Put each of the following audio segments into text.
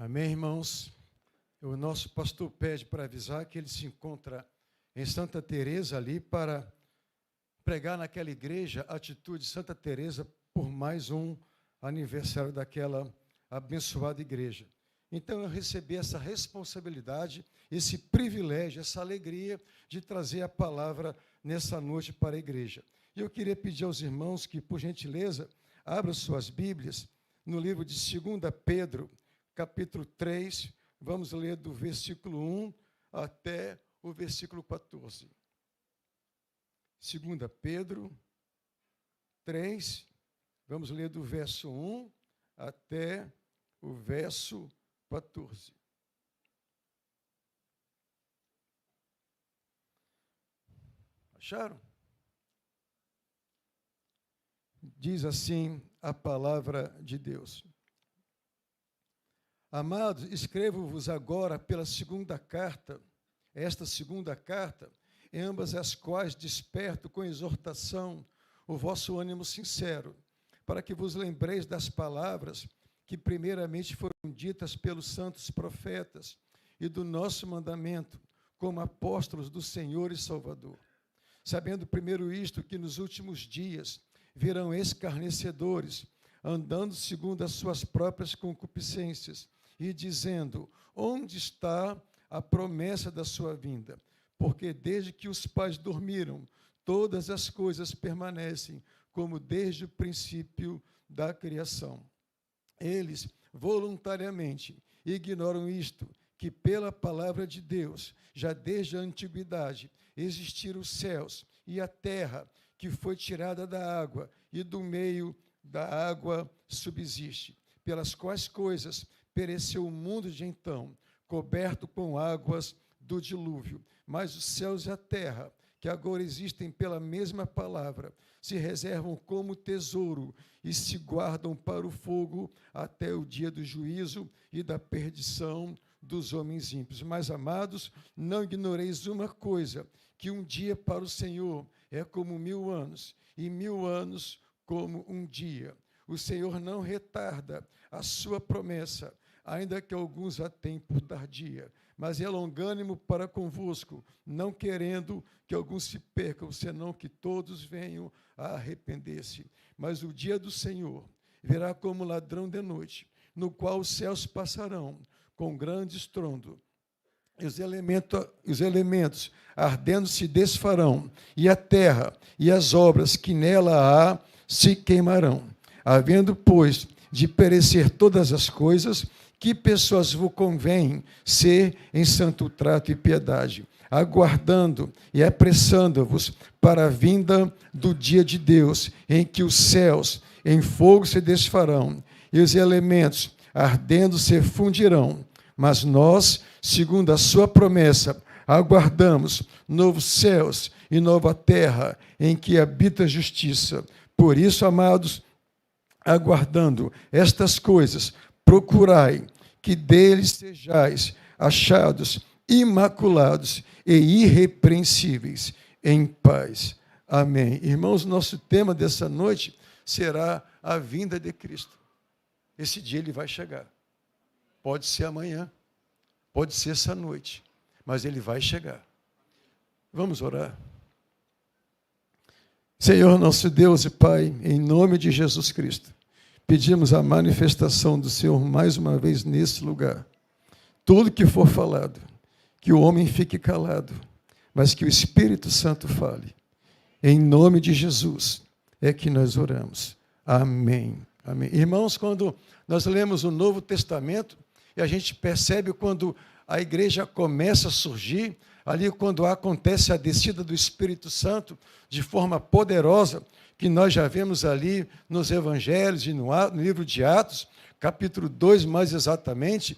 Amém, irmãos? O nosso pastor pede para avisar que ele se encontra em Santa Teresa ali para pregar naquela igreja Atitude Santa Teresa por mais um aniversário daquela abençoada igreja. Então eu recebi essa responsabilidade, esse privilégio, essa alegria de trazer a palavra nessa noite para a igreja. E eu queria pedir aos irmãos que, por gentileza, abram suas Bíblias no livro de 2 Pedro, capítulo 3, vamos ler do versículo 1 até o versículo 14. 2 Pedro 3, vamos ler do verso 1 até o verso 14. Acharam? Diz assim a palavra de Deus. Amados, escrevo-vos agora pela segunda carta, esta segunda carta, em ambas as quais desperto com exortação o vosso ânimo sincero, para que vos lembreis das palavras que primeiramente foram ditas pelos santos profetas e do nosso mandamento, como apóstolos do Senhor e Salvador. Sabendo primeiro isto, que nos últimos dias virão escarnecedores, andando segundo as suas próprias concupiscências, e dizendo: onde está a promessa da sua vinda? Porque desde que os pais dormiram, todas as coisas permanecem como desde o princípio da criação. Eles voluntariamente ignoram isto, que pela palavra de Deus, já desde a antiguidade, existiram os céus e a terra, que foi tirada da água, e do meio da água subsiste, pelas quais coisas pereceu o mundo de então, coberto com águas do dilúvio. Mas os céus e a terra, que agora existem pela mesma palavra, se reservam como tesouro e se guardam para o fogo até o dia do juízo e da perdição dos homens ímpios. Mas, amados, não ignoreis uma coisa, que um dia para o Senhor é como 1000 anos, e 1000 anos como um dia. O Senhor não retarda a sua promessa, ainda que alguns a tenham por tardia, mas é longânimo para convosco, não querendo que alguns se percam, senão que todos venham a arrepender-se. Mas o dia do Senhor virá como ladrão de noite, no qual os céus passarão com grande estrondo, e os elementos ardendo se desfarão, e a terra e as obras que nela há se queimarão. Havendo, pois, de perecer todas as coisas, que pessoas vos convém ser em santo trato e piedade, aguardando e apressando-vos para a vinda do dia de Deus, em que os céus em fogo se desfarão, e os elementos ardendo se fundirão. Mas nós, segundo a sua promessa, aguardamos novos céus e nova terra, em que habita a justiça. Por isso, amados, aguardando estas coisas, procurai que deles sejais achados imaculados e irrepreensíveis em paz. Amém. Irmãos, nosso tema dessa noite será a vinda de Cristo. Esse dia ele vai chegar. Pode ser amanhã, pode ser essa noite, mas ele vai chegar. Vamos orar. Senhor, nosso Deus e Pai, em nome de Jesus Cristo, pedimos a manifestação do Senhor mais uma vez nesse lugar. Tudo que for falado, que o homem fique calado, mas que o Espírito Santo fale. Em nome de Jesus é que nós oramos. Amém. Amém. Irmãos, quando nós lemos o Novo Testamento, e a gente percebe quando a igreja começa a surgir, ali quando acontece a descida do Espírito Santo de forma poderosa, que nós já vemos ali nos Evangelhos e no livro de Atos, capítulo 2, mais exatamente,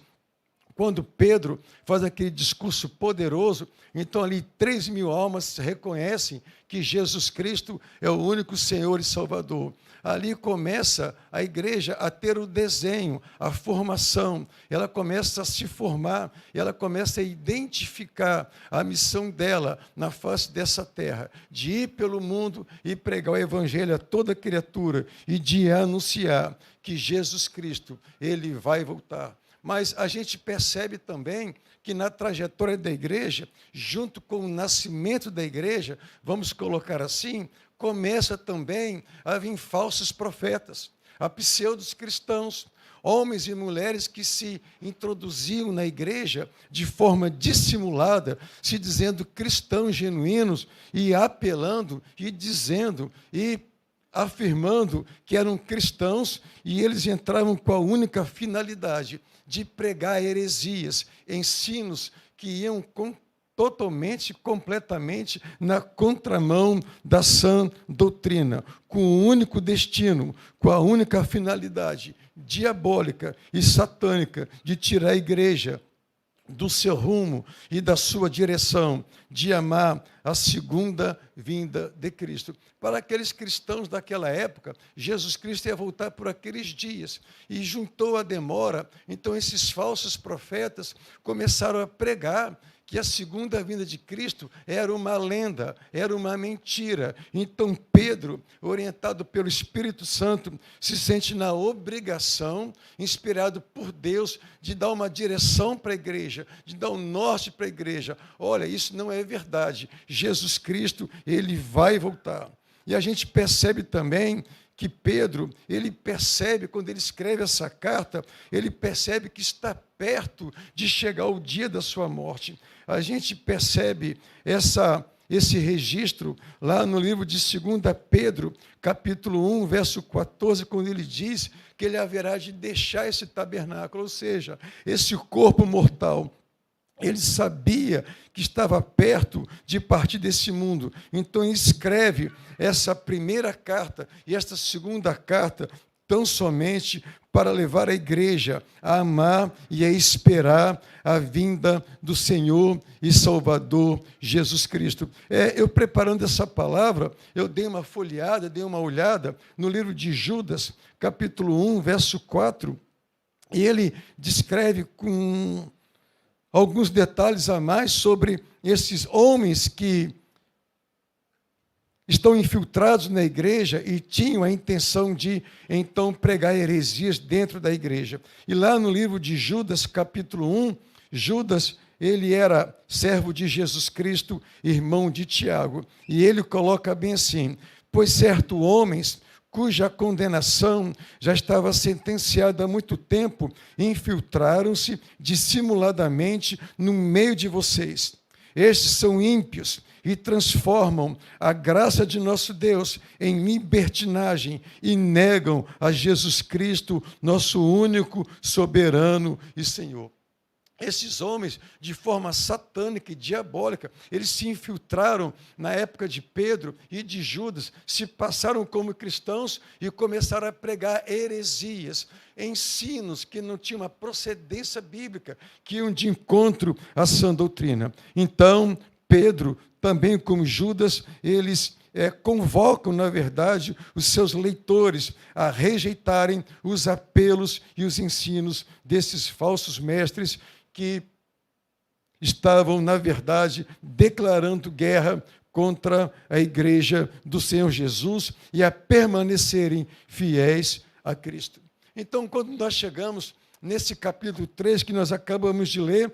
quando Pedro faz aquele discurso poderoso, então ali 3.000 almas reconhecem que Jesus Cristo é o único Senhor e Salvador. Ali começa a igreja a ter o desenho, a formação, ela começa a se formar, ela começa a identificar a missão dela na face dessa terra, de ir pelo mundo e pregar o evangelho a toda criatura e de anunciar que Jesus Cristo, ele vai voltar. Mas a gente percebe também que na trajetória da igreja, junto com o nascimento da igreja, vamos colocar assim, começa também a vir falsos profetas, a pseudos cristãos, homens e mulheres que se introduziam na igreja de forma dissimulada, se dizendo cristãos genuínos e apelando e dizendo e afirmando que eram cristãos, e eles entravam com a única finalidade de pregar heresias, ensinos que iam totalmente, completamente na contramão da sã doutrina, com o único destino, com a única finalidade diabólica e satânica de tirar a igreja do seu rumo e da sua direção, de amar a segunda vinda de Cristo. Para aqueles cristãos daquela época, Jesus Cristo ia voltar por aqueles dias, e juntou a demora, então esses falsos profetas começaram a pregar que a segunda vinda de Cristo era uma lenda, era uma mentira. Então Pedro, orientado pelo Espírito Santo, se sente na obrigação, inspirado por Deus, de dar uma direção para a igreja, de dar um norte para a igreja. Olha, isso não é verdade. Jesus Cristo, ele vai voltar. E a gente percebe também que Pedro, ele percebe, quando ele escreve essa carta, ele percebe que está perto de chegar o dia da sua morte. A gente percebe esse registro lá no livro de 2 Pedro, capítulo 1, verso 14, quando ele diz que ele haverá de deixar esse tabernáculo, ou seja, esse corpo mortal. Ele sabia que estava perto de partir desse mundo. Então, ele escreve essa primeira carta e esta segunda carta tão somente para levar a igreja a amar e a esperar a vinda do Senhor e Salvador Jesus Cristo. Eu preparando essa palavra, eu dei uma folheada, dei uma olhada no livro de Judas, capítulo 1, verso 4, e ele descreve com alguns detalhes a mais sobre esses homens que estão infiltrados na igreja e tinham a intenção de, então, pregar heresias dentro da igreja. E lá no livro de Judas, capítulo 1, Judas, ele era servo de Jesus Cristo, irmão de Tiago. E ele coloca bem assim: pois certos homens, cuja condenação já estava sentenciada há muito tempo, infiltraram-se dissimuladamente no meio de vocês. Estes são ímpios e transformam a graça de nosso Deus em libertinagem e negam a Jesus Cristo, nosso único, soberano e Senhor. Esses homens, de forma satânica e diabólica, eles se infiltraram na época de Pedro e de Judas, se passaram como cristãos e começaram a pregar heresias, ensinos que não tinham uma procedência bíblica, que iam de encontro à sã doutrina. Então, Pedro, também como Judas, eles convocam, na verdade, os seus leitores a rejeitarem os apelos e os ensinos desses falsos mestres que estavam, na verdade, declarando guerra contra a igreja do Senhor Jesus e a permanecerem fiéis a Cristo. Então, quando nós chegamos nesse capítulo 3 que nós acabamos de ler,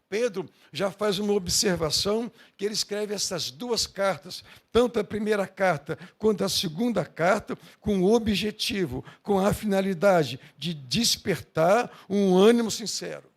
Pedro já faz uma observação, que ele escreve essas duas cartas, tanto a primeira carta quanto a segunda carta, com o objetivo, com a finalidade de despertar um ânimo sincero,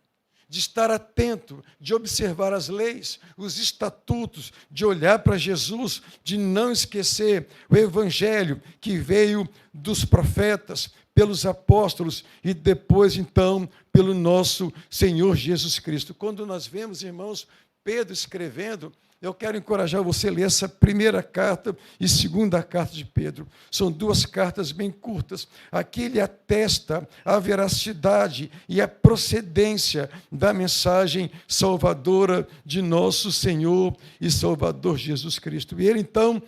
de estar atento, de observar as leis, os estatutos, de olhar para Jesus, de não esquecer o evangelho que veio dos profetas, pelos apóstolos e depois, então, pelo nosso Senhor Jesus Cristo. Quando nós vemos, irmãos, Pedro escrevendo, eu quero encorajar você a ler essa primeira carta e segunda carta de Pedro. São duas cartas bem curtas. Aqui ele atesta a veracidade e a procedência da mensagem salvadora de nosso Senhor e Salvador Jesus Cristo. E ele, então,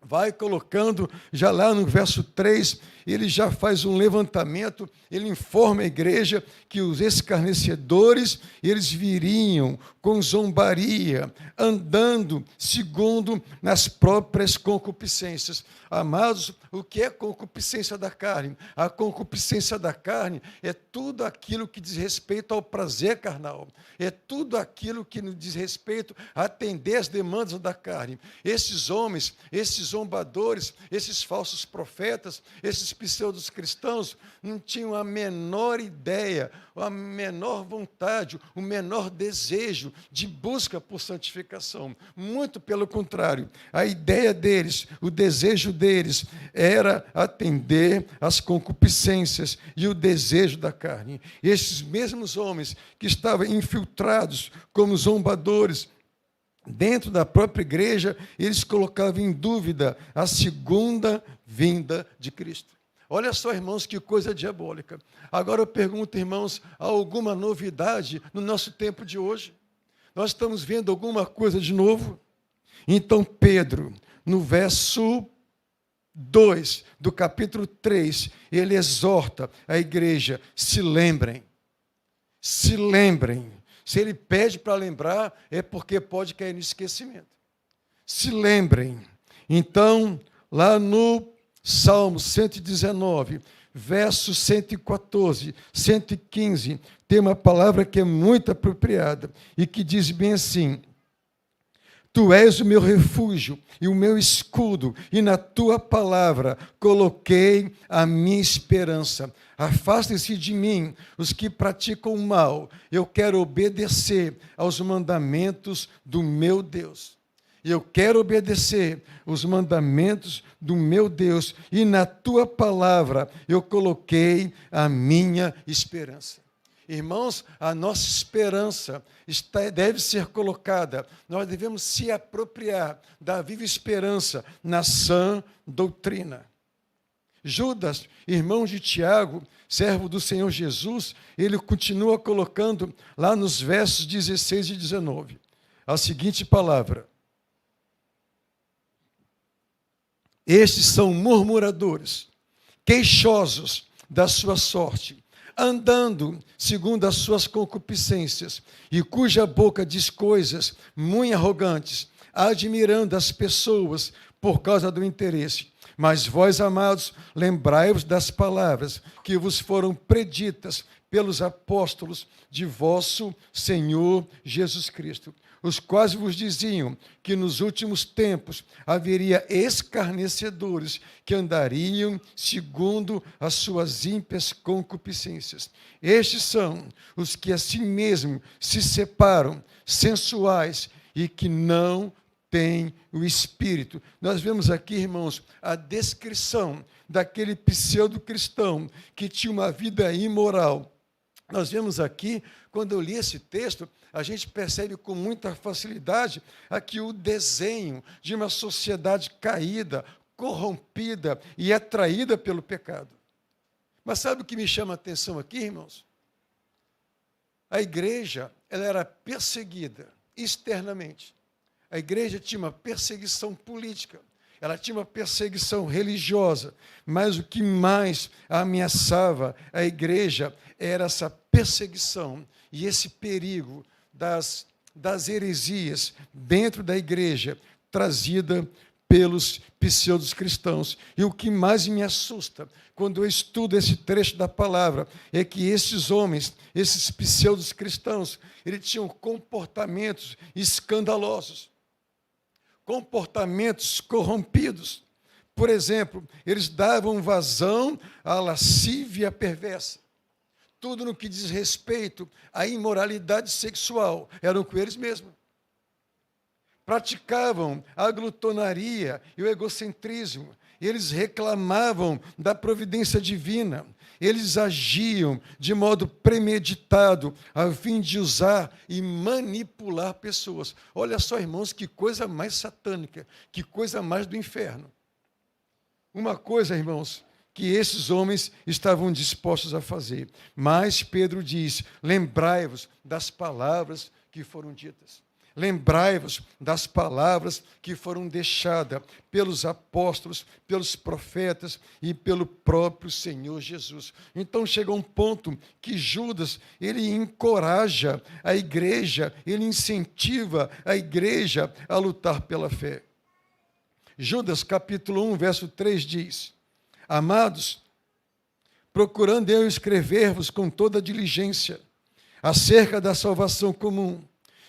vai colocando, já lá no verso 3, ele já faz um levantamento, ele informa a igreja que os escarnecedores, eles viriam com zombaria, andando segundo nas próprias concupiscências. Amados, o que é concupiscência da carne? A concupiscência da carne é tudo aquilo que diz respeito ao prazer carnal, é tudo aquilo que diz respeito a atender às demandas da carne. Esses homens, esses zombadores, esses falsos profetas, esses pseudos cristãos, não tinham a menor ideia, a menor vontade, o menor desejo de busca por santificação. Muito pelo contrário, a ideia deles, o desejo deles era atender às concupiscências e o desejo da carne. E esses mesmos homens que estavam infiltrados como zombadores dentro da própria igreja, eles colocavam em dúvida a segunda vinda de Cristo. Olha só, irmãos, que coisa diabólica. Agora eu pergunto, irmãos, há alguma novidade no nosso tempo de hoje? Nós estamos vendo alguma coisa de novo? Então, Pedro, no verso 2 do capítulo 3, ele exorta a igreja: se lembrem, se lembrem. Se ele pede para lembrar, é porque pode cair no esquecimento. Se lembrem. Então, lá no Salmo 119, versos 114, 115, tem uma palavra que é muito apropriada e que diz bem assim: Tu és o meu refúgio e o meu escudo, e na tua palavra coloquei a minha esperança. Afastem-se de mim os que praticam o mal. Eu quero obedecer aos mandamentos do meu Deus. Eu quero obedecer os mandamentos do meu Deus, e na tua palavra eu coloquei a minha esperança. Irmãos, a nossa esperança deve ser colocada, nós devemos se apropriar da viva esperança na sã doutrina. Judas, irmão de Tiago, servo do Senhor Jesus, ele continua colocando lá nos versos 16 e 19, a seguinte palavra: Estes são murmuradores, queixosos da sua sorte, andando segundo as suas concupiscências, e cuja boca diz coisas muito arrogantes, admirando as pessoas por causa do interesse. Mas vós, amados, lembrai-vos das palavras que vos foram preditas pelos apóstolos de vosso Senhor Jesus Cristo, os quais vos diziam que nos últimos tempos haveria escarnecedores que andariam segundo as suas ímpias concupiscências. Estes são os que a si mesmo se separam, sensuais, e que não têm o Espírito. Nós vemos aqui, irmãos, a descrição daquele pseudo-cristão que tinha uma vida imoral. Nós vemos aqui, quando eu li esse texto, a gente percebe com muita facilidade aqui o desenho de uma sociedade caída, corrompida e atraída pelo pecado. Mas sabe o que me chama a atenção aqui, irmãos? A igreja, ela era perseguida externamente. A igreja tinha uma perseguição política, ela tinha uma perseguição religiosa, mas o que mais ameaçava a igreja era essa perseguição e esse perigo das heresias dentro da igreja, trazida pelos pseudos cristãos. E o que mais me assusta, quando eu estudo esse trecho da palavra, é que esses homens, esses pseudos cristãos, eles tinham comportamentos escandalosos, comportamentos corrompidos. Por exemplo, eles davam vazão à lascívia perversa. Tudo no que diz respeito à imoralidade sexual eram com eles mesmos. Praticavam a glutonaria e o egocentrismo. Eles reclamavam da providência divina. Eles agiam de modo premeditado, a fim de usar e manipular pessoas. Olha só, irmãos, que coisa mais satânica, que coisa mais do inferno. Uma coisa, irmãos, que esses homens estavam dispostos a fazer. Mas Pedro diz: lembrai-vos das palavras que foram ditas. Lembrai-vos das palavras que foram deixadas pelos apóstolos, pelos profetas e pelo próprio Senhor Jesus. Então chega um ponto que Judas, ele encoraja a igreja, ele incentiva a igreja a lutar pela fé. Judas, capítulo 1, verso 3 diz: Amados, procurando eu escrever-vos com toda diligência acerca da salvação comum,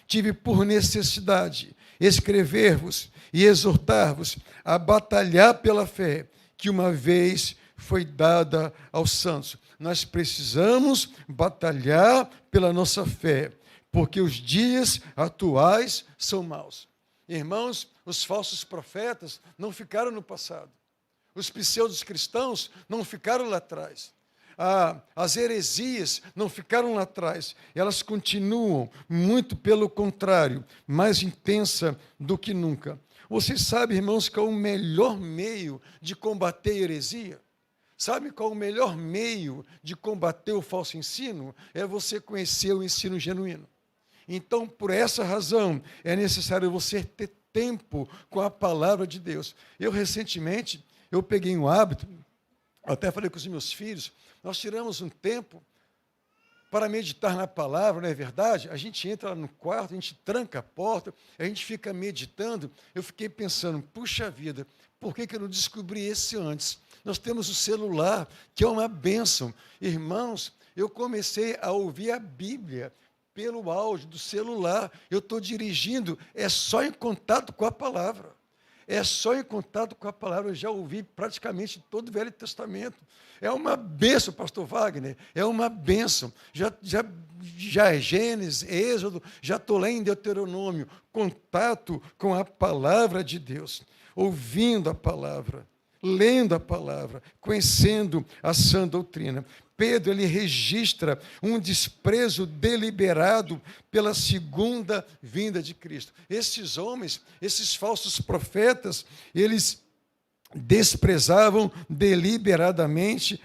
tive por necessidade escrever-vos e exortar-vos a batalhar pela fé que uma vez foi dada aos santos. Nós precisamos batalhar pela nossa fé, porque os dias atuais são maus. Irmãos, os falsos profetas não ficaram no passado. Os pseudos cristãos não ficaram lá atrás. As heresias não ficaram lá atrás, elas continuam, muito pelo contrário, mais intensa do que nunca. Vocês sabem, irmãos, qual é o melhor meio de combater a heresia? Sabe qual é o melhor meio de combater o falso ensino? É você conhecer o ensino genuíno. Então, por essa razão, é necessário você ter tempo com a palavra de Deus. Recentemente, eu peguei um hábito, até falei com os meus filhos, nós tiramos um tempo para meditar na palavra, não é verdade? A gente entra lá no quarto, a gente tranca a porta, a gente fica meditando. Eu fiquei pensando, puxa vida, por que eu não descobri esse antes? Nós temos o celular, que é uma bênção. Irmãos, eu comecei a ouvir a Bíblia pelo áudio do celular. Eu estou dirigindo, é só em contato com a palavra. É só em contato com a palavra. Eu já ouvi praticamente todo o Velho Testamento. É uma bênção, pastor Wagner, é uma bênção. Já é Gênesis, Êxodo, já estou lá em Deuteronômio. Contato com a palavra de Deus, ouvindo a palavra, lendo a palavra, conhecendo a sã doutrina. Pedro, ele registra um desprezo deliberado pela segunda vinda de Cristo. Esses homens, esses falsos profetas, eles desprezavam deliberadamente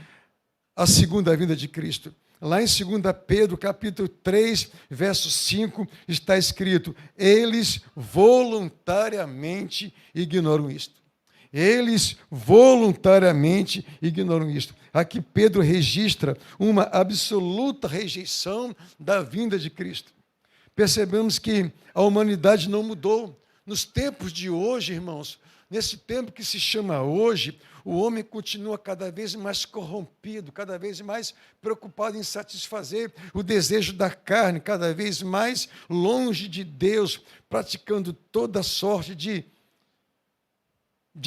a segunda vinda de Cristo. Lá em 2 Pedro, capítulo 3, verso 5, está escrito: eles voluntariamente ignoram isto. Eles voluntariamente ignoram isto. Aqui Pedro registra uma absoluta rejeição da vinda de Cristo. Percebemos que a humanidade não mudou. Nos tempos de hoje, irmãos, nesse tempo que se chama hoje, o homem continua cada vez mais corrompido, cada vez mais preocupado em satisfazer o desejo da carne, cada vez mais longe de Deus, praticando toda sorte de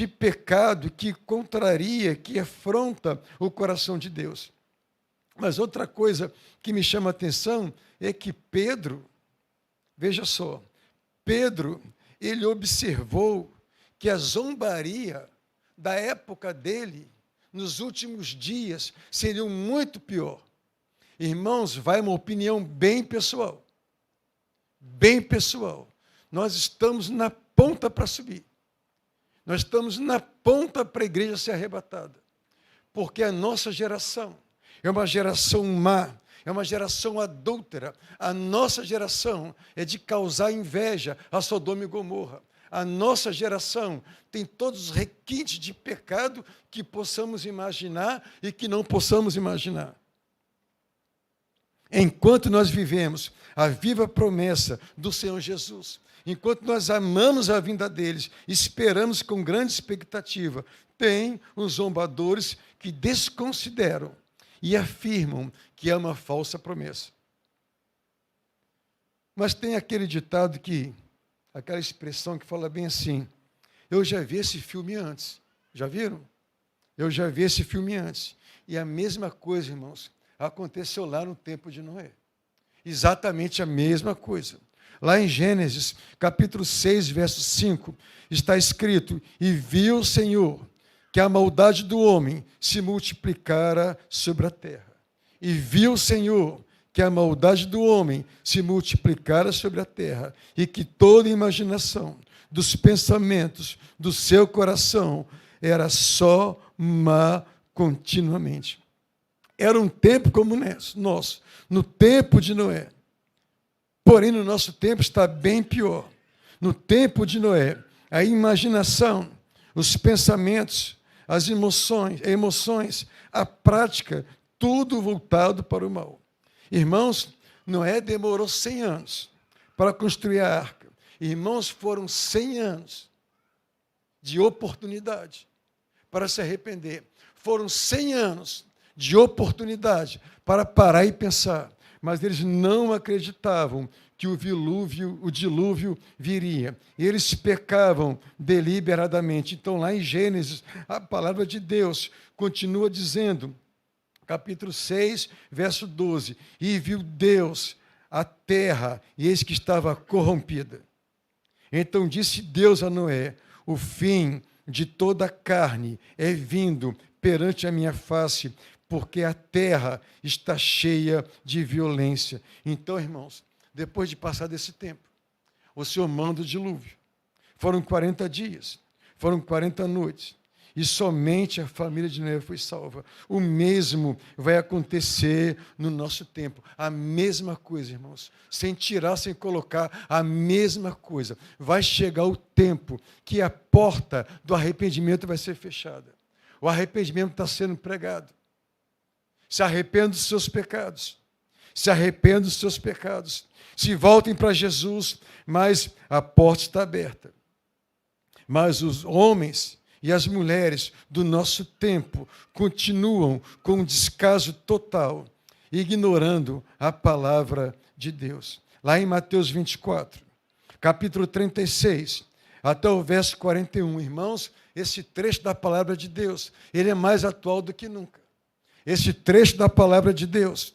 pecado que contraria, que afronta o coração de Deus. Mas outra coisa que me chama a atenção é que Pedro, veja só, Pedro, ele observou que a zombaria da época dele, nos últimos dias, seria muito pior. Irmãos, vai uma opinião bem pessoal. Bem pessoal. Nós estamos na ponta para subir. Nós estamos na ponta para a igreja ser arrebatada. Porque a nossa geração é uma geração má, é uma geração adúltera. A nossa geração é de causar inveja a Sodoma e Gomorra. A nossa geração tem todos os requintes de pecado que possamos imaginar e que não possamos imaginar. Enquanto nós vivemos a viva promessa do Senhor Jesus, enquanto nós amamos a vinda deles, esperamos com grande expectativa, tem os zombadores que desconsideram e afirmam que é uma falsa promessa. Mas tem aquele ditado aquela expressão que fala bem assim: eu já vi esse filme antes. Já viram? Eu já vi esse filme antes. E a mesma coisa, irmãos, aconteceu lá no tempo de Noé. Exatamente a mesma coisa. Lá em Gênesis, capítulo 6, verso 5, está escrito: e viu o Senhor que a maldade do homem se multiplicara sobre a terra. E viu o Senhor que a maldade do homem se multiplicara sobre a terra, e que toda imaginação dos pensamentos do seu coração era só má continuamente. Era um tempo como nosso, no tempo de Noé. Porém, no nosso tempo está bem pior. No tempo de Noé, a imaginação, os pensamentos, as emoções, a prática, tudo voltado para o mal. Irmãos, Noé demorou 100 anos para construir a arca. Irmãos, foram 100 anos de oportunidade para se arrepender. Foram 100 anos de oportunidade para parar e pensar. Mas eles não acreditavam que o dilúvio viria. Eles pecavam deliberadamente. Então, lá em Gênesis, a palavra de Deus continua dizendo, capítulo 6, verso 12, e viu Deus a terra, e eis que estava corrompida. Então disse Deus a Noé, o fim de toda a carne é vindo perante a minha face, porque a terra está cheia de violência. Então, irmãos, depois de passar desse tempo, o Senhor manda o dilúvio. Foram 40 dias, foram 40 noites, e somente a família de Noé foi salva. O mesmo vai acontecer no nosso tempo. A mesma coisa, irmãos. Sem tirar, sem colocar, a mesma coisa. Vai chegar o tempo que a porta do arrependimento vai ser fechada. O arrependimento está sendo pregado. Se arrependa dos seus pecados. Se arrependa dos seus pecados. Se voltem para Jesus, mas a porta está aberta. Mas os homens e as mulheres do nosso tempo continuam com um descaso total, ignorando a palavra de Deus. Lá em Mateus 24, capítulo 36, até o verso 41, irmãos, esse trecho da palavra de Deus, ele é mais atual do que nunca. Esse trecho da palavra de Deus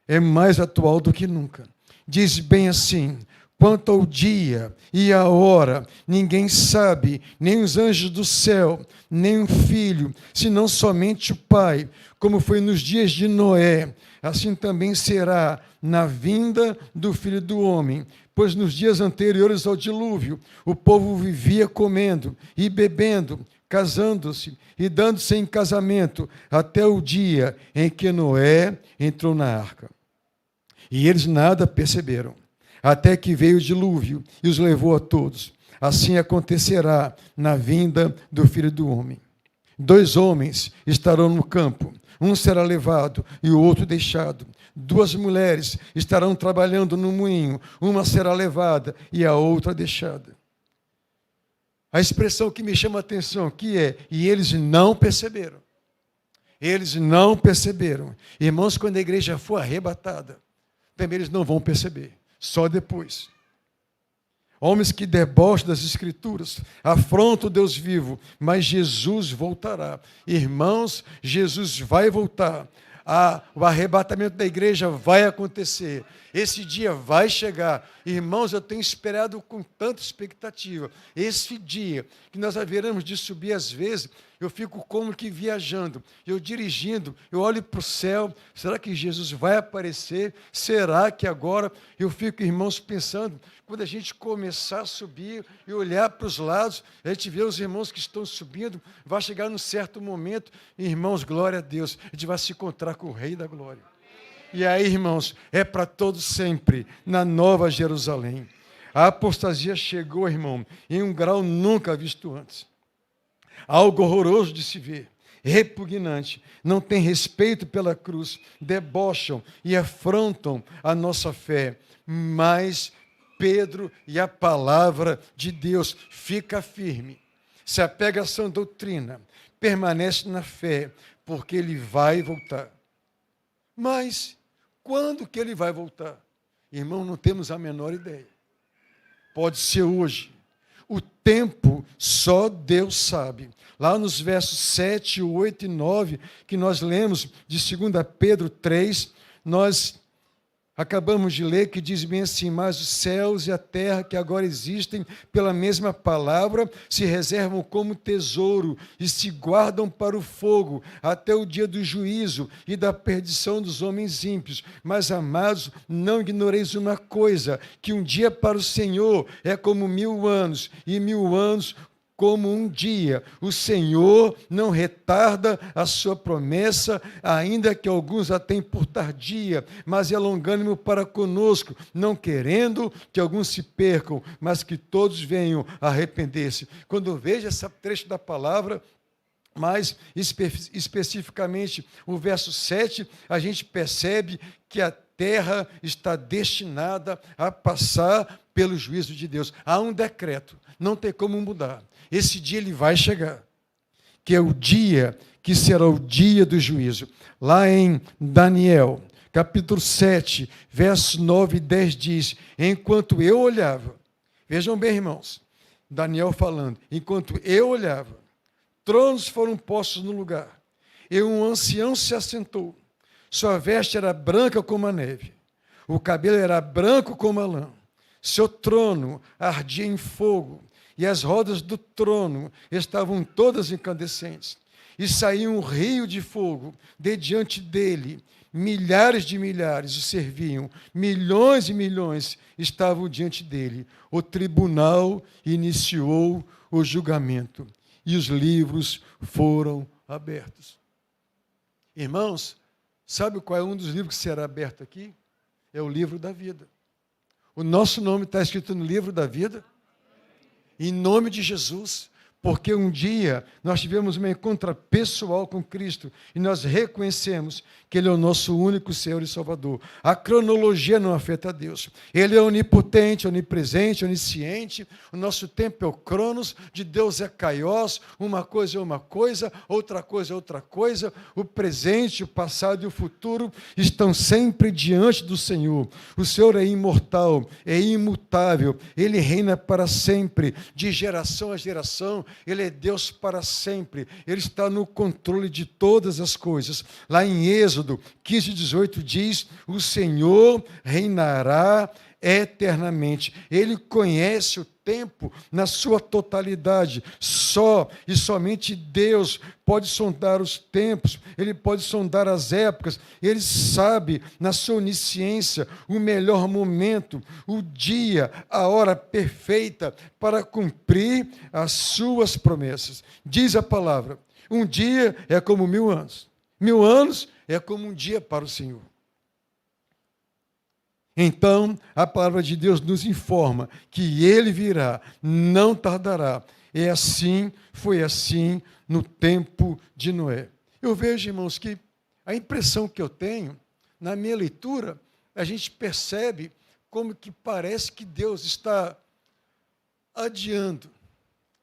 é mais atual do que nunca. Diz bem assim: quanto ao dia e à hora, ninguém sabe, nem os anjos do céu, nem o Filho, senão somente o Pai. Como foi nos dias de Noé, assim também será na vinda do Filho do Homem. Pois nos dias anteriores ao dilúvio, o povo vivia comendo e bebendo, casando-se e dando-se em casamento, até o dia em que Noé entrou na arca. E eles nada perceberam, até que veio o dilúvio e os levou a todos. Assim acontecerá na vinda do Filho do Homem. 2 homens estarão no campo, um será levado e o outro deixado. 2 mulheres estarão trabalhando no moinho, uma será levada e a outra deixada. A expressão que me chama a atenção aqui é, e eles não perceberam. Eles não perceberam. Irmãos, quando a igreja for arrebatada, também eles não vão perceber. Só depois. Homens que debocham das Escrituras, afrontam o Deus vivo, mas Jesus voltará. Irmãos, Jesus vai voltar. O arrebatamento da igreja vai acontecer. Esse dia vai chegar. Irmãos, eu tenho esperado com tanta expectativa. Esse dia que nós haveremos de subir, às vezes, eu fico como que viajando. Eu dirigindo, eu olho para o céu. Será que Jesus vai aparecer? Será que agora? Eu fico, irmãos, pensando, quando a gente começar a subir e olhar para os lados, a gente vê os irmãos que estão subindo, vai chegar num certo momento, irmãos, glória a Deus, a gente vai se encontrar com o Rei da Glória. E aí, irmãos, é para todos sempre, na Nova Jerusalém. A apostasia chegou, irmão, em um grau nunca visto antes. Algo horroroso de se ver, repugnante, não tem respeito pela cruz, debocham e afrontam a nossa fé. Mas Pedro e a palavra de Deus fica firme, se apega à sã doutrina, permanece na fé, porque ele vai voltar. Mas quando que ele vai voltar? Irmão, não temos a menor ideia. Pode ser hoje. O tempo só Deus sabe. Lá nos versos 7, 8 e 9, que nós lemos de 2 Pedro 3, nós acabamos de ler que diz bem assim: mas os céus e a terra que agora existem pela mesma palavra se reservam como tesouro e se guardam para o fogo até o dia do juízo e da perdição dos homens ímpios. Mas, amados, não ignoreis uma coisa, que um dia para o Senhor é como 1000 anos e 1000 anos como um dia. O Senhor não retarda a sua promessa, ainda que alguns a tenham por tardia, mas é longânimo para conosco, não querendo que alguns se percam, mas que todos venham a arrepender-se. Quando eu vejo esse trecho da palavra, mais especificamente o verso 7, a gente percebe que a terra está destinada a passar pelo juízo de Deus. Há um decreto, não tem como mudar. Esse dia ele vai chegar, que é o dia que será o dia do juízo. Lá em Daniel, capítulo 7, versos 9 e 10 diz: enquanto eu olhava, vejam bem, irmãos, Daniel falando, enquanto eu olhava, tronos foram postos no lugar, e um ancião se assentou. Sua veste era branca como a neve, o cabelo era branco como a lã. Seu trono ardia em fogo, e as rodas do trono estavam todas incandescentes. E saía um rio de fogo de diante dele. Milhares de milhares o serviam, milhões e milhões estavam diante dele. O tribunal iniciou o julgamento, e os livros foram abertos. Irmãos, sabe qual é um dos livros que será aberto aqui? É o livro da vida. O nosso nome está escrito no livro da vida, em nome de Jesus, porque um dia nós tivemos um encontro pessoal com Cristo e nós reconhecemos que Ele é o nosso único Senhor e Salvador. A cronologia não afeta a Deus. Ele é onipotente, onipresente, onisciente. O nosso tempo é o cronos, de Deus é kaios, uma coisa é uma coisa, outra coisa é outra coisa. O presente, o passado e o futuro estão sempre diante do Senhor. O Senhor é imortal, é imutável, Ele reina para sempre, de geração a geração. Ele é Deus para sempre. Ele está no controle de todas as coisas. Lá em Êxodo 15:18 diz: o Senhor reinará eternamente. Ele conhece o tempo na sua totalidade. Só e somente Deus pode sondar os tempos, Ele pode sondar as épocas. Ele sabe, na sua onisciência, o melhor momento, o dia, a hora perfeita para cumprir as suas promessas. Diz a palavra: um dia é como 1000 anos. 1000 anos é como um dia para o Senhor. Então, a palavra de Deus nos informa que Ele virá, não tardará. É assim, foi assim no tempo de Noé. Eu vejo, irmãos, que a impressão que eu tenho, na minha leitura, a gente percebe como que parece que Deus está adiando.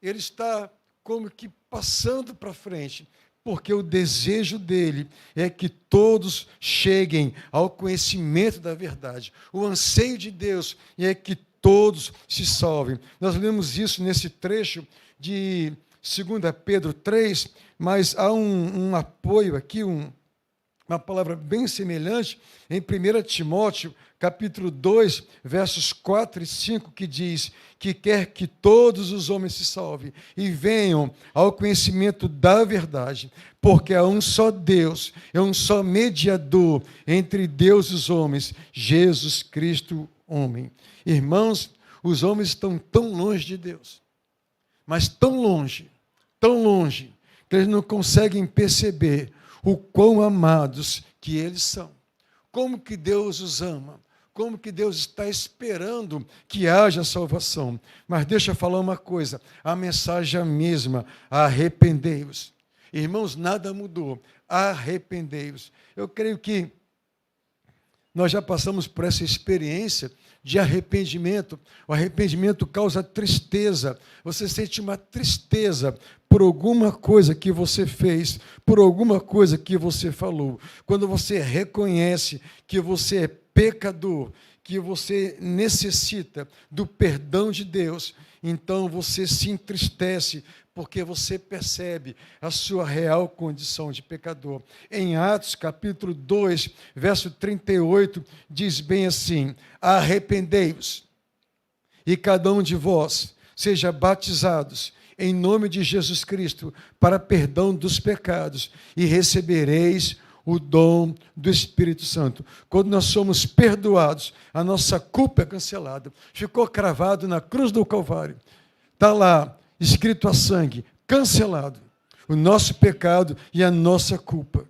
Ele está como que passando para frente, porque o desejo dele é que todos cheguem ao conhecimento da verdade. O anseio de Deus é que todos se salvem. Nós lemos isso nesse trecho de 2 Pedro 3, mas há um apoio aqui, uma palavra bem semelhante em 1 Timóteo, capítulo 2, versos 4 e 5, que diz que quer que todos os homens se salvem e venham ao conhecimento da verdade, porque há um só Deus, é um só mediador entre Deus e os homens, Jesus Cristo, homem. Irmãos, os homens estão tão longe de Deus, mas tão longe, que eles não conseguem perceber o quão amados que eles são. Como que Deus os ama. Como que Deus está esperando que haja salvação. Mas deixa eu falar uma coisa, a mensagem é a mesma: arrependei-vos. Irmãos, nada mudou, arrependei-vos. Eu creio que nós já passamos por essa experiência de arrependimento. O arrependimento causa tristeza. Você sente uma tristeza por alguma coisa que você fez, por alguma coisa que você falou. Quando você reconhece que você é pecador, que você necessita do perdão de Deus, então você se entristece, porque você percebe a sua real condição de pecador. Em Atos, capítulo 2, verso 38, diz bem assim: arrependei-vos, e cada um de vós seja batizados em nome de Jesus Cristo para perdão dos pecados, e recebereis o dom do Espírito Santo. Quando nós somos perdoados, a nossa culpa é cancelada. Ficou cravado na cruz do Calvário. Está lá, escrito a sangue, cancelado, o nosso pecado e a nossa culpa.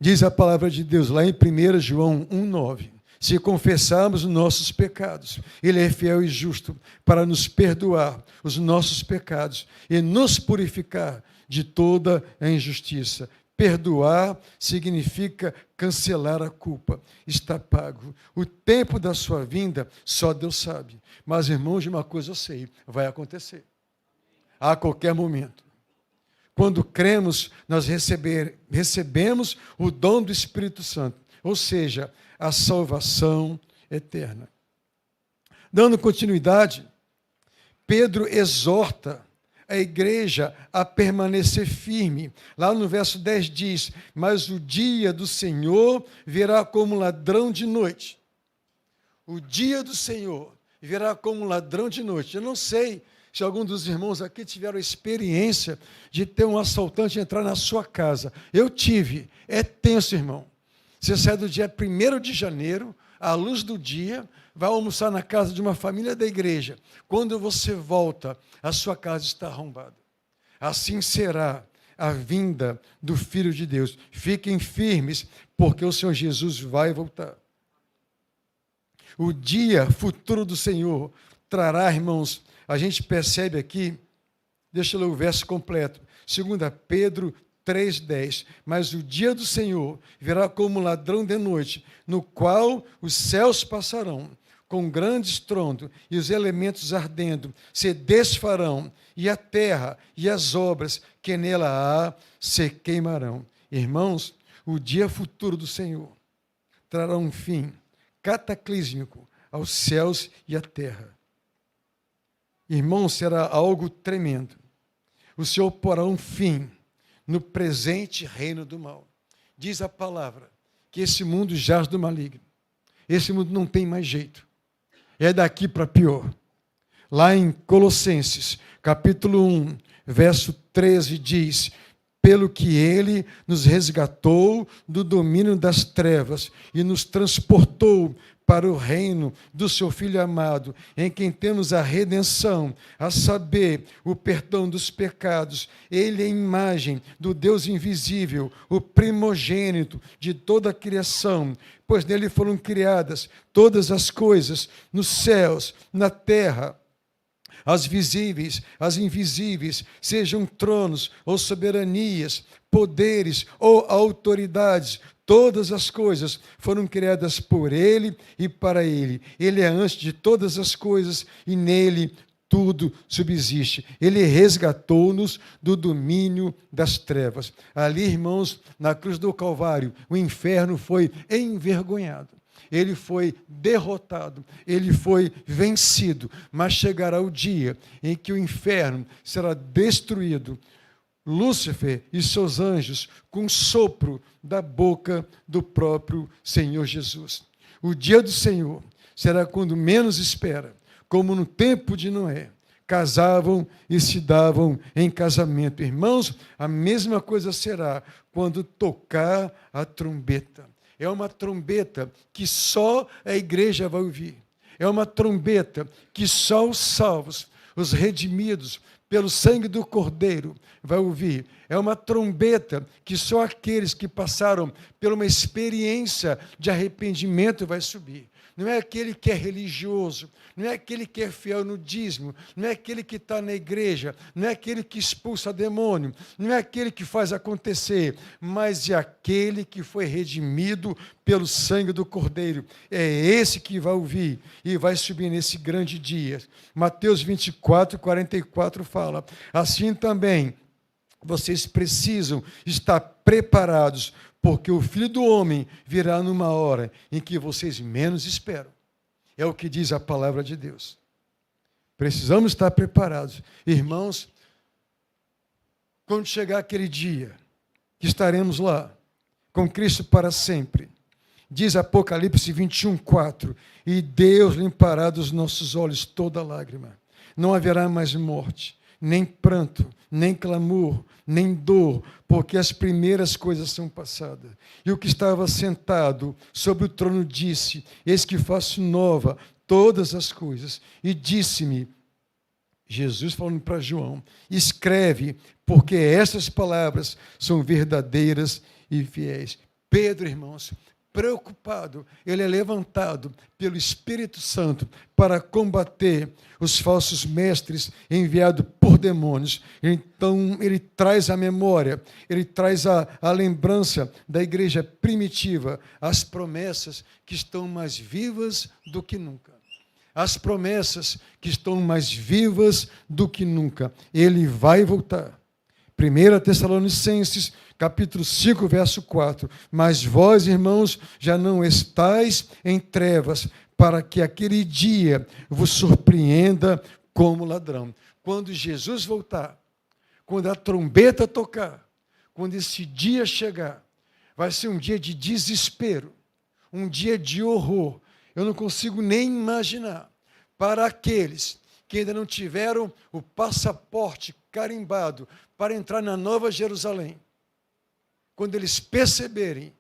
Diz a palavra de Deus lá em 1 João 1,9. Se confessarmos os nossos pecados, Ele é fiel e justo para nos perdoar os nossos pecados e nos purificar de toda a injustiça. Perdoar significa cancelar a culpa. Está pago. O tempo da sua vinda, só Deus sabe. Mas, irmãos, de uma coisa eu sei, vai acontecer. A qualquer momento. Quando cremos, nós recebemos o dom do Espírito Santo. Ou seja, a salvação eterna. Dando continuidade, Pedro exorta a igreja a permanecer firme. Lá no verso 10 diz, mas o dia do Senhor virá como ladrão de noite. O dia do Senhor virá como ladrão de noite. Eu não sei se algum dos irmãos aqui tiveram a experiência de ter um assaltante entrar na sua casa. Eu tive. É tenso, irmão. Você sai do dia 1º de janeiro, à luz do dia, vai almoçar na casa de uma família da igreja. Quando você volta, a sua casa está arrombada. Assim será a vinda do Filho de Deus. Fiquem firmes, porque o Senhor Jesus vai voltar. O dia futuro do Senhor trará, irmãos, a gente percebe aqui, deixa eu ler o verso completo, 2 Pedro 3,10, mas o dia do Senhor virá como ladrão de noite, no qual os céus passarão com grande estrondo e os elementos ardendo se desfarão e a terra e as obras que nela há se queimarão. Irmãos, o dia futuro do Senhor trará um fim cataclísmico aos céus e à terra. Irmãos, será algo tremendo. O Senhor porá um fim no presente reino do mal. Diz a palavra que esse mundo jaz do maligno. Esse mundo não tem mais jeito. É daqui para pior. Lá em Colossenses, capítulo 1, verso 13, diz, pelo que Ele nos resgatou do domínio das trevas e nos transportou para o reino do seu Filho amado, em quem temos a redenção, a saber, o perdão dos pecados. Ele é a imagem do Deus invisível, o primogênito de toda a criação, pois nele foram criadas todas as coisas, nos céus, na terra, as visíveis, as invisíveis, sejam tronos ou soberanias, poderes ou autoridades. Todas as coisas foram criadas por Ele e para Ele. Ele é antes de todas as coisas e nele tudo subsiste. Ele resgatou-nos do domínio das trevas. Ali, irmãos, na cruz do Calvário, o inferno foi envergonhado. Ele foi derrotado, ele foi vencido. Mas chegará o dia em que o inferno será destruído. Lúcifer e seus anjos com sopro da boca do próprio Senhor Jesus. O dia do Senhor será quando menos espera, como no tempo de Noé. Casavam e se davam em casamento. Irmãos, a mesma coisa será quando tocar a trombeta. É uma trombeta que só a igreja vai ouvir. É uma trombeta que só os salvos, os redimidos, pelo sangue do Cordeiro, vai ouvir. É uma trombeta que só aqueles que passaram por uma experiência de arrependimento vai subir. Não é aquele que é religioso, não é aquele que é fiel no dízimo, não é aquele que está na igreja, não é aquele que expulsa demônio, não é aquele que faz acontecer, mas é aquele que foi redimido pelo sangue do Cordeiro. É esse que vai ouvir e vai subir nesse grande dia. Mateus 24, 44 fala, assim também vocês precisam estar preparados, porque o Filho do Homem virá numa hora em que vocês menos esperam. É o que diz a palavra de Deus. Precisamos estar preparados. Irmãos, quando chegar aquele dia, que estaremos lá, com Cristo para sempre, diz Apocalipse 21, 4, e Deus limpará dos nossos olhos toda lágrima. Não haverá mais morte, nem pranto, nem clamor, nem dor, porque as primeiras coisas são passadas. E o que estava sentado sobre o trono disse, eis que faço nova todas as coisas. E disse-me, Jesus falando para João, escreve, porque estas palavras são verdadeiras e fiéis. Pedro, irmãos, preocupado, ele é levantado pelo Espírito Santo para combater os falsos mestres enviados por demônios. Então, ele traz a memória, ele traz a lembrança da igreja primitiva, as promessas que estão mais vivas do que nunca. As promessas que estão mais vivas do que nunca. Ele vai voltar. 1 Tessalonicenses, capítulo 5, verso 4. Mas vós, irmãos, já não estáis em trevas, para que aquele dia vos surpreenda como ladrão. Quando Jesus voltar, quando a trombeta tocar, quando esse dia chegar, vai ser um dia de desespero, um dia de horror. Eu não consigo nem imaginar. Para aqueles que ainda não tiveram o passaporte carimbado para entrar na Nova Jerusalém, quando eles perceberem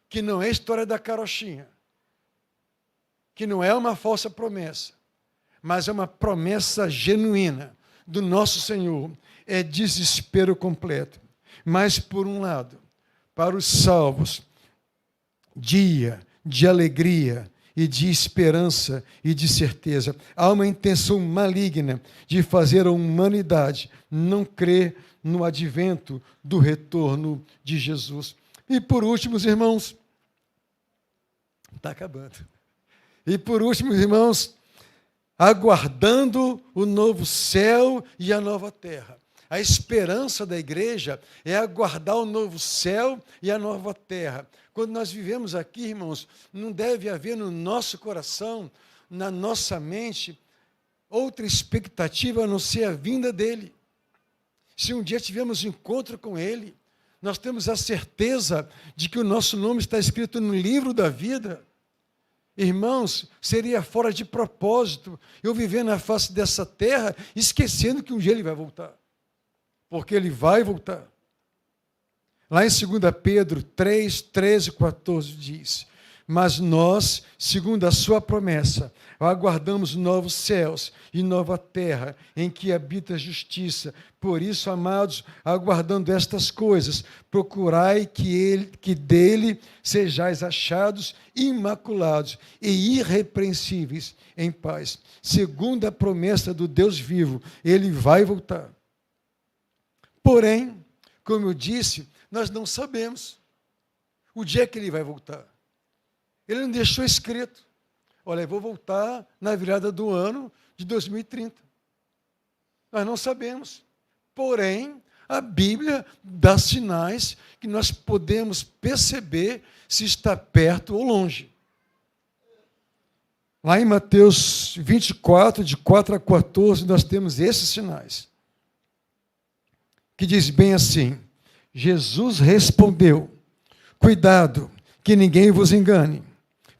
que não é história da carochinha, que não é uma falsa promessa, mas é uma promessa genuína do nosso Senhor, é desespero completo. Mas, por um lado, para os salvos, dia de alegria e de esperança e de certeza. Há uma intenção maligna de fazer a humanidade não crer no advento do retorno de Jesus. E por último, irmãos, está acabando. E por último, irmãos, aguardando o novo céu e a nova terra. A esperança da igreja é aguardar o novo céu e a nova terra. Quando nós vivemos aqui, irmãos, não deve haver no nosso coração, na nossa mente, outra expectativa a não ser a vinda dele. Se um dia tivermos um encontro com ele, nós temos a certeza de que o nosso nome está escrito no livro da vida. Irmãos, seria fora de propósito eu viver na face dessa terra esquecendo que um dia ele vai voltar. Porque ele vai voltar. Lá em 2 Pedro 3, 13 e 14 diz, mas nós, segundo a sua promessa, aguardamos novos céus e nova terra, em que habita a justiça. Por isso, amados, aguardando estas coisas, procurai que dele sejais achados imaculados e irrepreensíveis em paz. Segundo a promessa do Deus vivo, ele vai voltar. Porém, como eu disse, nós não sabemos o dia que ele vai voltar. Ele não deixou escrito. Olha, eu vou voltar na virada do ano de 2030. Nós não sabemos. Porém, a Bíblia dá sinais que nós podemos perceber se está perto ou longe. Lá em Mateus 24, de 4 a 14, nós temos esses sinais. Que diz bem assim, Jesus respondeu, cuidado, que ninguém vos engane,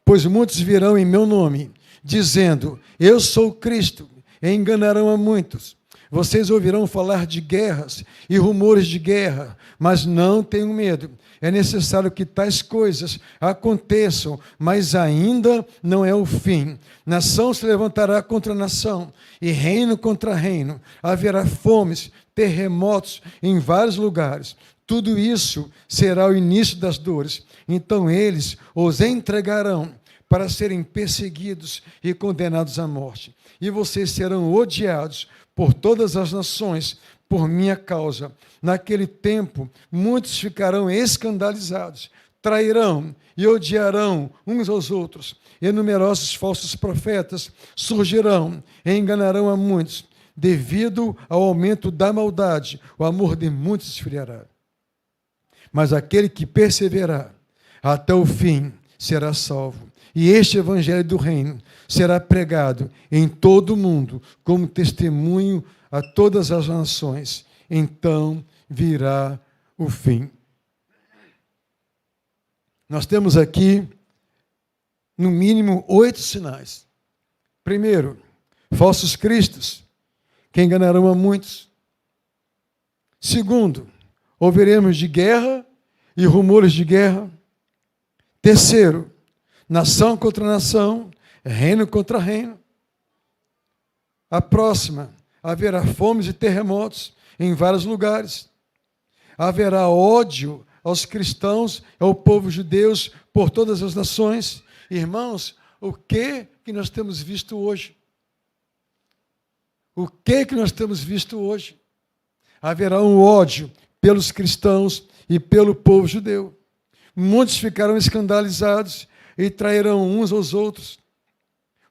pois muitos virão em meu nome, dizendo, eu sou Cristo, e enganarão a muitos. Vocês ouvirão falar de guerras e rumores de guerra, mas não tenham medo. É necessário que tais coisas aconteçam, mas ainda não é o fim. Nação se levantará contra nação, e reino contra reino. Haverá fomes, terremotos em vários lugares. Tudo isso será o início das dores. Então eles os entregarão para serem perseguidos e condenados à morte. E vocês serão odiados por todas as nações por minha causa. Naquele tempo, muitos ficarão escandalizados, trairão e odiarão uns aos outros. E numerosos falsos profetas surgirão e enganarão a muitos. Devido ao aumento da maldade, o amor de muitos esfriará. Mas aquele que perseverar até o fim será salvo. E este evangelho do reino será pregado em todo o mundo como testemunho a todas as nações. Então virá o fim. Nós temos aqui, no mínimo, 8 sinais. Primeiro, falsos cristos, que enganarão a muitos. Segundo, ouviremos de guerra e rumores de guerra. Terceiro, nação contra nação, reino contra reino. A próxima, haverá fomes e terremotos em vários lugares. Haverá ódio aos cristãos, ao povo judeu, por todas as nações. Irmãos, o que nós temos visto hoje? O que nós temos visto hoje? Haverá um ódio pelos cristãos e pelo povo judeu. Muitos ficarão escandalizados e trairão uns aos outros.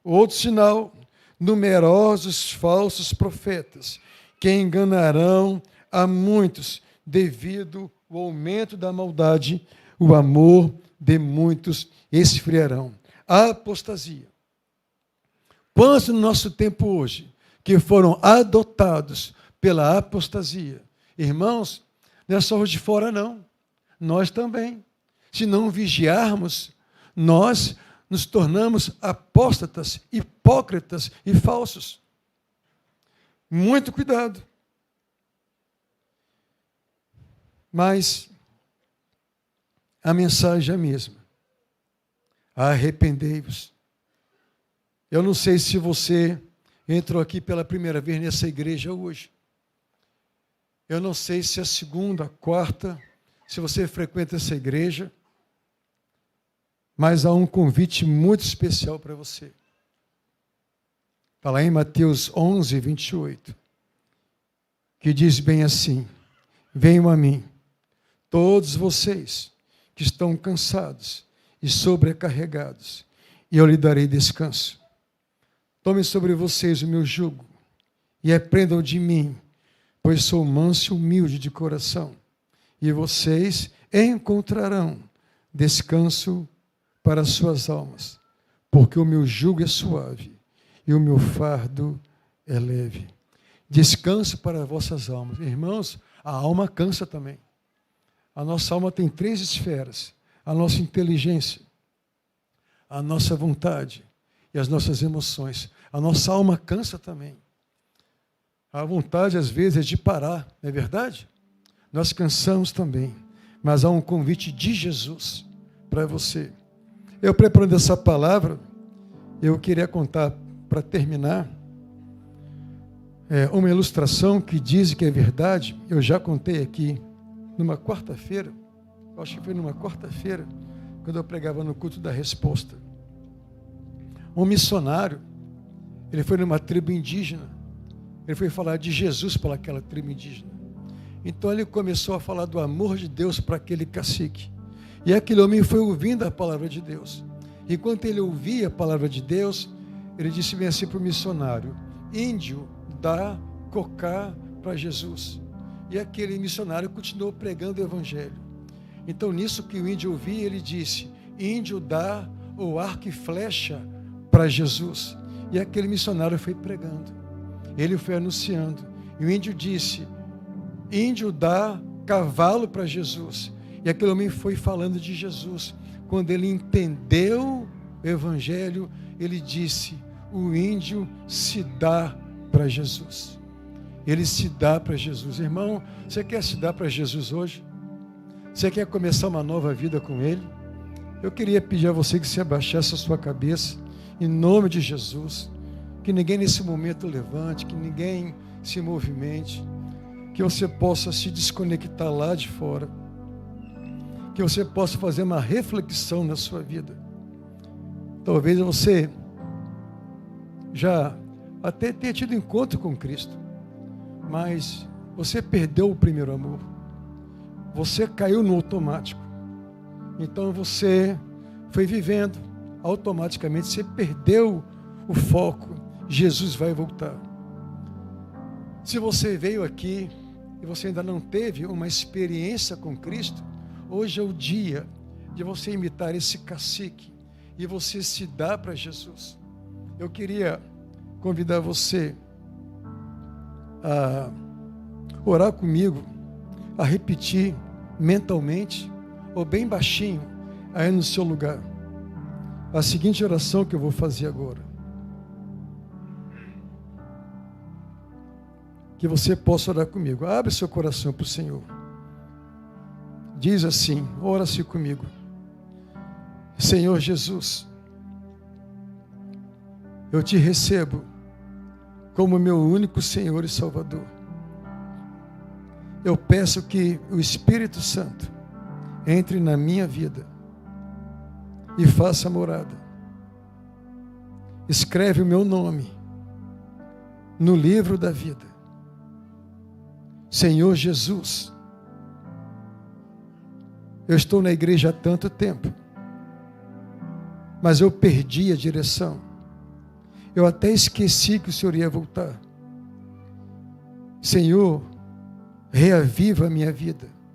Outro sinal, numerosos falsos profetas, que enganarão a muitos, devido ao aumento da maldade, o amor de muitos esfriarão. A apostasia. Quantos no nosso tempo hoje que foram adotados pela apostasia? Irmãos, não é só os de fora, não. Nós também. Se não vigiarmos, nós nos tornamos apóstatas, hipócritas e falsos. Muito cuidado. Mas a mensagem é a mesma. Arrependei-vos. Eu não sei se você entrou aqui pela primeira vez nessa igreja hoje. Eu não sei se é a segunda, a quarta, se você frequenta essa igreja, mas há um convite muito especial para você. Está lá em Mateus 11, 28, que diz bem assim: venham a mim, todos vocês que estão cansados e sobrecarregados, e eu lhe darei descanso. Tomem sobre vocês o meu jugo e aprendam de mim, pois sou manso e humilde de coração, e vocês encontrarão descanso para as suas almas, porque o meu jugo é suave e o meu fardo é leve. Descanso para as vossas almas. Irmãos, a alma cansa também. A nossa alma tem 3 esferas: a nossa inteligência, a nossa vontade e as nossas emoções. A nossa alma cansa também. A vontade, às vezes, é de parar, não é verdade? Nós cansamos também, mas há um convite de Jesus para você. Eu, preparando essa palavra, eu queria contar, para terminar, uma ilustração que diz que é verdade. Eu já contei aqui numa quarta-feira, acho que foi numa quarta-feira, quando eu pregava no culto da resposta. Um missionário, ele foi numa tribo indígena, ele foi falar de Jesus para aquela tribo indígena. Então ele começou a falar do amor de Deus para aquele cacique. E aquele homem foi ouvindo a palavra de Deus. Enquanto ele ouvia a palavra de Deus, ele disse bem assim para o missionário: índio, dá cocá para Jesus. E aquele missionário continuou pregando o evangelho. Então, nisso que o índio ouvia, ele disse: índio, dá o arco e flecha para Jesus. E aquele missionário foi pregando. Ele foi anunciando. E o índio disse: índio, dá cavalo para Jesus. E aquele homem foi falando de Jesus. Quando ele entendeu o evangelho, ele disse: o índio se dá para Jesus. Ele se dá para Jesus. Irmão, você quer se dar para Jesus hoje? Você quer começar uma nova vida com Ele? Eu queria pedir a você que se abaixasse a sua cabeça, em nome de Jesus, que ninguém nesse momento levante, que ninguém se movimente, que você possa se desconectar lá de fora, que você possa fazer uma reflexão na sua vida. Talvez você já até tenha tido encontro com Cristo, mas você perdeu o primeiro amor, você caiu no automático, então você foi vivendo, automaticamente você perdeu o foco. Jesus vai voltar. Se você veio aqui e você ainda não teve uma experiência com Cristo, hoje é o dia de você imitar esse cacique e você se dar para Jesus. Eu queria convidar você a orar comigo, a repetir mentalmente ou bem baixinho aí no seu lugar a seguinte oração que eu vou fazer agora. Que você possa orar comigo. Abre seu coração para o Senhor. Diz assim, ora-se comigo: Senhor Jesus, eu te recebo como meu único Senhor e Salvador. Eu peço que o Espírito Santo entre na minha vida e faça morada. Escreve o meu nome no livro da vida. Senhor Jesus, eu estou na igreja há tanto tempo, mas eu perdi a direção. Eu até esqueci que o Senhor ia voltar. Senhor, reaviva a minha vida.